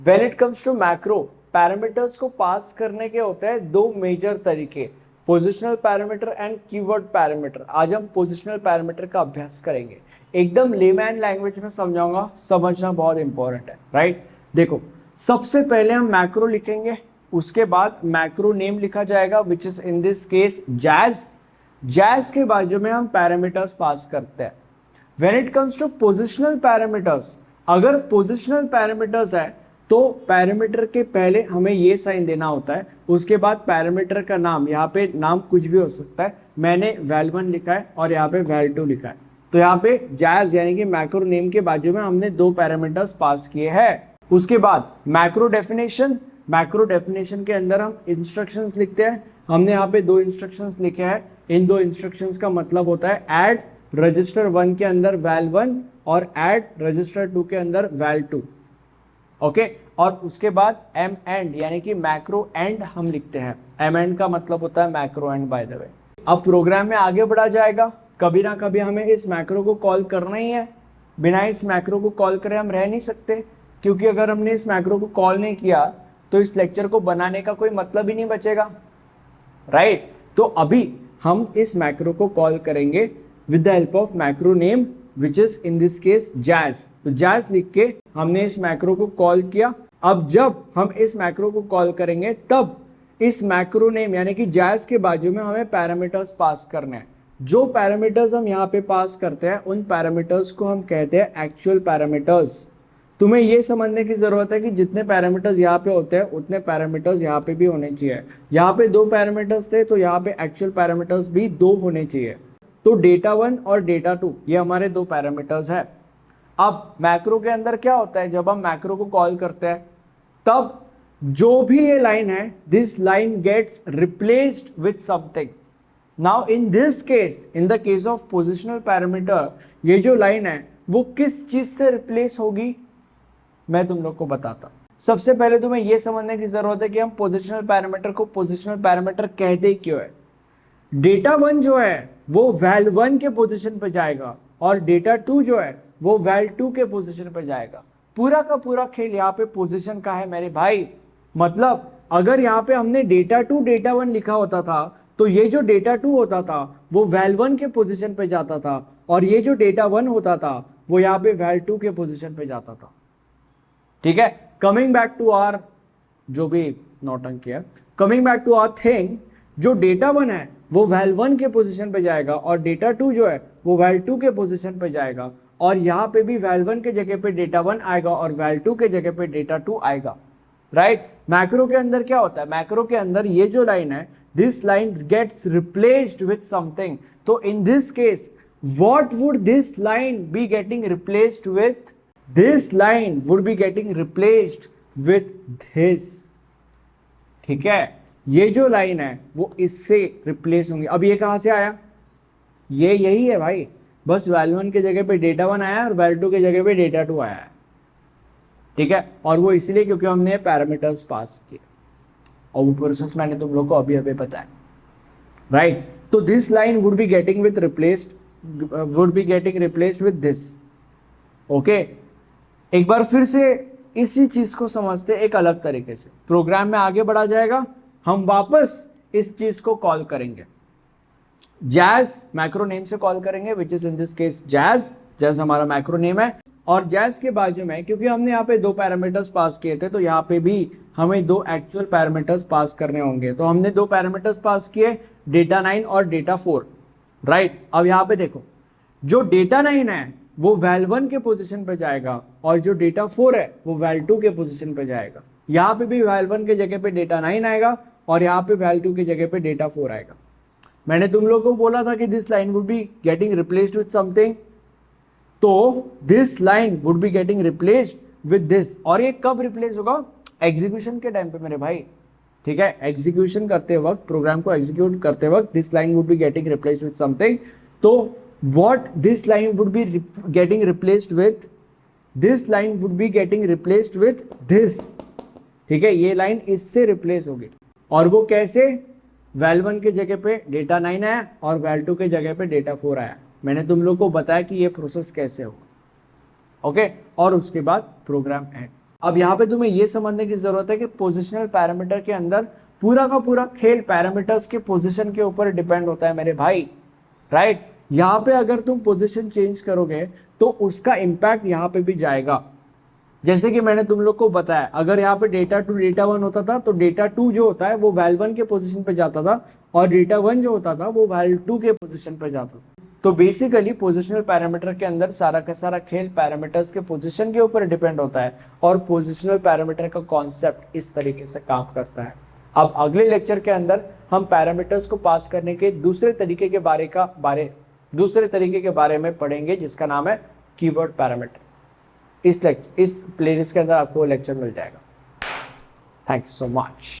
When it comes to macro, parameters को पास करने के होते हैं दो मेजर तरीके, positional parameter and keyword parameter. आज हम पोजिशनल पैरामीटर का अभ्यास करेंगे, एकदम लेमैन लैंग्वेज में समझाऊंगा, समझना बहुत इंपॉर्टेंट है, राइट। देखो, सबसे पहले हम मैक्रो लिखेंगे, उसके बाद मैक्रो नेम लिखा जाएगा which is in this case jazz. Jazz के बाजू में हम पैरामीटर्स पास करते हैं। When it comes to positional parameters, अगर पोजिशनल पैरामीटर्स है तो पैरामीटर के पहले हमें ये साइन देना होता है, उसके बाद पैरामीटर का नाम, यहाँ पे नाम कुछ भी हो सकता है, मैंने val1 लिखा है और यहाँ पे val2 लिखा है, तो यहाँ पे जैज यानी कि मैक्रो नेम के बाजू में हमने दो पैरामीटर्स पास किए हैं। उसके बाद मैक्रो डेफिनेशन, मैक्रो डेफिनेशन के अंदर हम इंस्ट्रक्शंस लिखते हैं। हमने यहाँ पे दो इंस्ट्रक्शंस लिखे हैं, इन दो इंस्ट्रक्शंस का मतलब होता है ऐड रजिस्टर 1 के अंदर val1 और ऐड रजिस्टर 2 के अंदर val2, ओके। और उसके बाद एम एंड यानी कि मैक्रो एंड हम लिखते हैं, एम एंड का मतलब होता है macro and by the way. अब प्रोग्राम में आगे बढ़ा जाएगा, कभी ना कभी हमें इस मैक्रो को कॉल करना ही है, बिना इस मैक्रो को कॉल करे हम रह नहीं सकते, क्योंकि अगर हमने इस मैक्रो को कॉल नहीं किया तो इस लेक्चर को बनाने का कोई मतलब ही नहीं बचेगा, राइट। तो अभी हम इस मैक्रो को कॉल करेंगे with the help of macro name which is in this case jazz. तो जैज लिख के हमने इस मैक्रो को कॉल किया। अब जब हम इस मैक्रो को कॉल करेंगे तब इस मैक्रो नेम यानी कि जैज के बाजू में हमें पैरामीटर्स पास करने हैं। जो पैरामीटर्स हम यहाँ पे पास करते हैं उन पैरामीटर्स को हम कहते हैं एक्चुअल पैरामीटर्स। तुम्हें ये समझने की जरूरत है कि जितने पैरामीटर्स यहाँ पे होते हैं उतने पैरामीटर्स यहाँ पे भी होने चाहिए। यहाँ पे दो पैरामीटर्स थे तो यहाँ पे एक्चुअल पैरामीटर्स भी दो होने चाहिए। तो डेटा 1 और डेटा 2 ये हमारे दो पैरामीटर्स है। अब मैक्रो के अंदर क्या होता है, जब हम मैक्रो को कॉल करते हैं तब जो भी ये लाइन है, this line gets replaced with something. Now in this case, in the case of positional parameter, ये जो लाइन है वो किस चीज से रिप्लेस होगी मैं तुम लोग को बताता हूं। सबसे पहले तुम्हें यह समझने की जरूरत है कि हम पोजिशनल पैरामीटर को पोजिशनल पैरामीटर कहते क्यों है। डेटा 1 जो है वो val1 के पोजीशन पे जाएगा और डेटा 2 जो है वो val2 के पोजीशन पे जाएगा। पूरा का पूरा खेल यहाँ पे पोजीशन का है मेरे भाई। मतलब अगर यहाँ पे हमने डेटा 2 डेटा 1 लिखा होता था तो ये जो डेटा 2 होता था वो val1 के पोजीशन पे जाता था और ये जो डेटा 1 होता था वो यहाँ पे val2 के पोजीशन पे जाता था, ठीक है। कमिंग बैक टू आर जो भी नौटंकी है, coming back to our thing, जो डेटा 1 है वो val1 के पोजीशन पे जाएगा और डेटा 2 जो है वो val2 के पोजीशन पे जाएगा और यहाँ पे भी val1 के जगह पे डेटा 1 आएगा और val2 के जगह पे डेटा 2 आएगा, राइट। मैक्रो के अंदर क्या होता है, मैक्रो के अंदर ये जो लाइन है, this line gets replaced with something. तो in this case what would this line be getting replaced with, this line would be getting replaced with this, ठीक है। ये जो लाइन है वो इससे रिप्लेस होंगी। अब ये कहां से आया, ये यही है भाई, बस val1 के जगह पे डेटा 1 आया और val2 के जगह पे डेटा 2 आया है, ठीक है। और वो इसलिए क्योंकि हमने पैरामीटर्स पास किए और वो प्रोसेस मैंने तुम लोग को अभी अभी बताया, राइट। तो this line would be getting with replaced, would be getting replaced with this, okay. एक बार फिर से इसी चीज को समझते एक अलग तरीके से, प्रोग्राम में आगे बढ़ा जाएगा, हम वापस इस चीज को कॉल करेंगे, जैज मैक्रो नेम से कॉल करेंगे विच is in this case jazz. Jazz हमारा मैक्रो नेम है और जैज के बाजू में क्योंकि हमने यहाँ पे दो पैरामीटर्स पास किए थे तो यहाँ पे भी हमें दो एक्चुअल पैरामीटर्स पास करने होंगे। तो हमने दो पैरामीटर्स पास किए, डेटा 9 और डेटा 4, राइट। अब यहाँ पे देखो, जो डेटा 9 है वो val1 के पोजीशन पे जाएगा और जो डेटा 4 है वो val2 के पोजीशन पे जाएगा। यहाँ पे भी val1 के जगह पे डेटा 9 आएगा और यहाँ पे val2 के जगह पे डेटा 4 आएगा। मैंने तुम लोगों को बोला था कि this line would be getting replaced with something, तो this line would be getting replaced with this. और ये कब रिप्लेस होगा, एग्जीक्यूशन के टाइम पे मेरे भाई, ठीक है। एग्जीक्यूशन करते वक्त, प्रोग्राम को एग्जीक्यूट करते वक्त this line would be getting replaced with something. तो what this line would be getting replaced with, this line would be getting replaced with this, ठीक है। ये लाइन इससे रिप्लेस होगी और वो कैसे, val1 के जगह पे डेटा 9 आया और val2 के जगह पे डेटा 4 आया। मैंने तुम लोग को बताया कि ये प्रोसेस कैसे होगा, ओके। और उसके बाद प्रोग्राम एंड। अब यहाँ पे तुम्हें ये समझने की जरूरत है कि पोजिशनल पैरामीटर के अंदर पूरा का पूरा खेल पैरामीटर्स के पोजीशन के ऊपर डिपेंड होता है मेरे भाई, राइट। यहाँ पे अगर तुम पोजीशन चेंज करोगे तो उसका इम्पैक्ट यहाँ पे भी जाएगा। जैसे कि मैंने तुम लोग को बताया, अगर यहाँ पे डेटा 2 डेटा 1 होता था तो डेटा 2 जो होता है वो वैल 1 के पोजीशन पे जाता था और डेटा 1 जो होता था वो वैल 2 के पोजीशन पे जाता था। तो बेसिकली पोजिशनल पैरामीटर के अंदर सारा का सारा खेल पैरामीटर्स के पोजीशन के ऊपर डिपेंड होता है और पोजिशनल पैरामीटर का कॉन्सेप्ट इस तरीके से काम करता है। अब अगले लेक्चर के अंदर हम पैरामीटर्स को पास करने के दूसरे तरीके के बारे में पढ़ेंगे जिसका नाम है कीवर्ड पैरामीटर। इस प्लेलिस्ट के अंदर आपको लेक्चर मिल जाएगा। Thank you so much.